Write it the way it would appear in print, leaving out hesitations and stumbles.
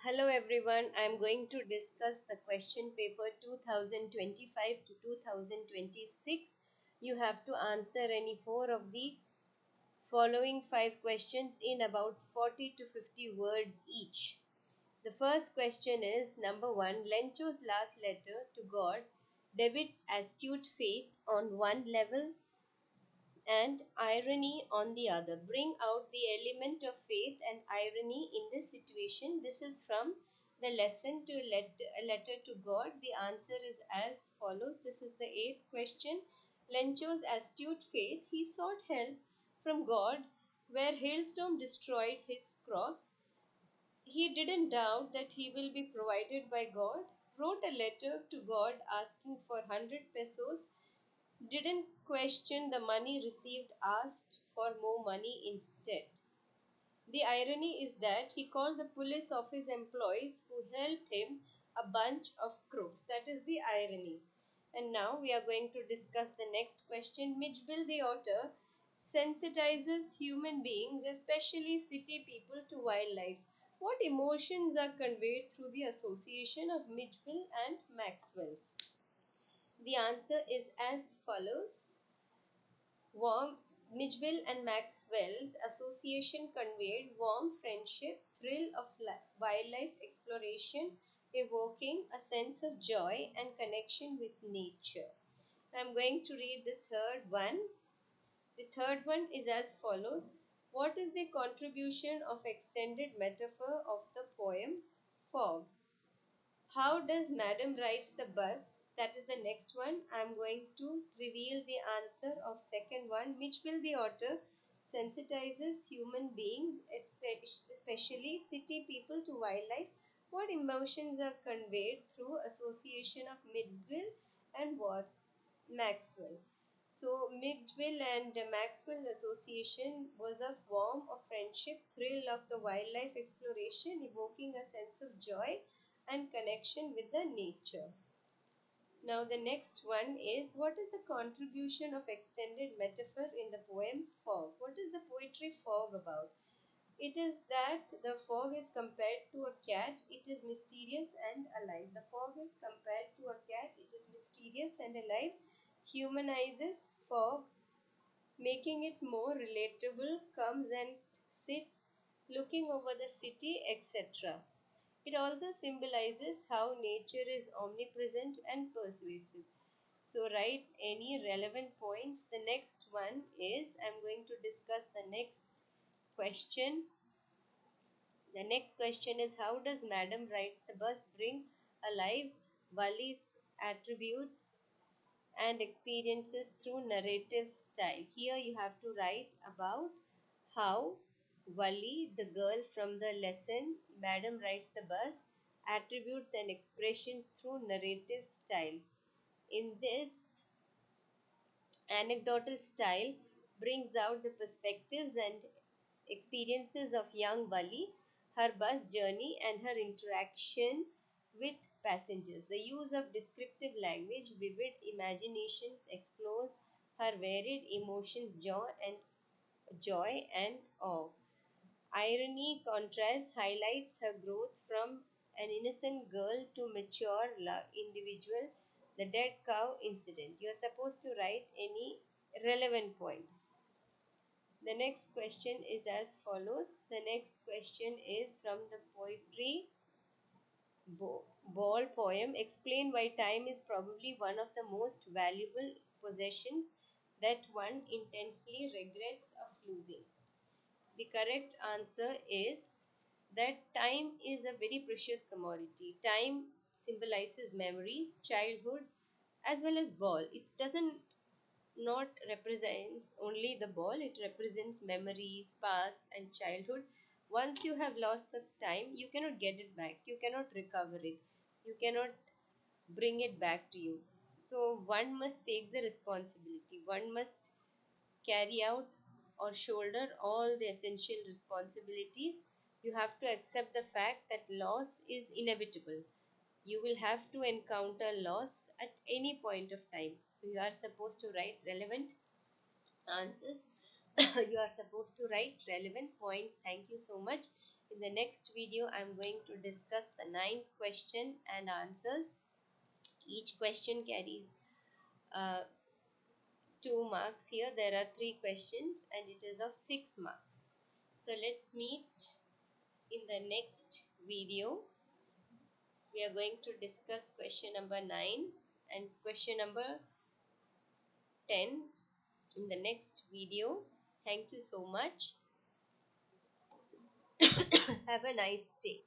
Hello everyone, I am going to discuss the question paper 2025 to 2026. You have to answer any four of the following five questions in about 40 to 50 words each. The first question is number 1. Lencho's last letter to God depicts astute faith on one level and irony on the other. Bring out the element of faith and irony in this situation. This is from the lesson to a letter to God. The answer is as follows. This is the eighth question. Lencho's astute faith. He sought help from God where hailstorm destroyed his crops. He didn't doubt that he will be provided by God. Wrote a letter to God asking for 100 pesos, didn't question the money received, asked for more money instead. The irony is that he called the police office employees who helped him a bunch of crooks. That is the irony. And now we are going to discuss the next question. Mitchell, the author, sensitizes human beings, especially city people, to wildlife. What emotions are conveyed through the association of Mitchell and Maxwell? The answer is as follows. Warm Mitchell and Maxwell's association conveyed warm friendship, thrill of wildlife exploration, evoking a sense of joy and connection with nature. I'm going to read the third one. The third one is as follows. What is the contribution of extended metaphor of the poem Fog? How does Madam rides the bus? That is the next one. I am going to reveal the answer of second one. Which will the author sensitizes human beings, especially city people, to wildlife? What emotions are conveyed through association of Midville and what? Maxwell. So Midville and Maxwell association was a form of friendship, thrill of the wildlife exploration, evoking a sense of joy and connection with the nature. Now the next one is, what is the contribution of extended metaphor in the poem Fog? What is the poetry Fog about? It is that the fog is compared to a cat, it is mysterious and alive. The fog is compared to a cat, it is mysterious and alive, humanizes fog, making it more relatable, comes and sits looking over the city, etc. It also symbolizes how nature is omnipresent and persuasive. So, write any relevant points. The next one is, I'm going to discuss the next question. The next question is, how does Madam Writes the Bus bring alive Wali's attributes and experiences through narrative style? Here you have to write about how Wali, the girl from the lesson Madam Rides the Bus, attributes and expressions through narrative style. In this anecdotal style brings out the perspectives and experiences of young Wali, her bus journey, and her interaction with passengers. The use of descriptive language, vivid imaginations explores her varied emotions, joy and awe. Irony contrasts highlights her growth from an innocent girl to mature individual. The dead cow incident. You are supposed to write any relevant points. The next question is as follows. The next question is from the poetry ball poem. Explain why time is probably one of the most valuable possessions that one intensely regrets of losing. The correct answer is that time is a very precious commodity. Time symbolizes memories, childhood, as well as ball. It doesn't not represents only the ball, it represents memories, past, and childhood. Once you have lost the time, you cannot get it back, you cannot recover it, you cannot bring it back to you. So, one must take the responsibility, one must carry out or shoulder all the essential responsibilities. You have to accept the fact that loss is inevitable. You will have to encounter loss at any point of time. You are supposed to write relevant answers. You are supposed to write relevant points. Thank you so much. In the next video, I'm going to discuss the ninth question and answers. Each question carries 2 marks. Here there are 3 questions and it is of 6 marks. So let's meet in the next video. We are going to discuss question number 9 and question number 10 in the next video. Thank you so much. Have a nice day.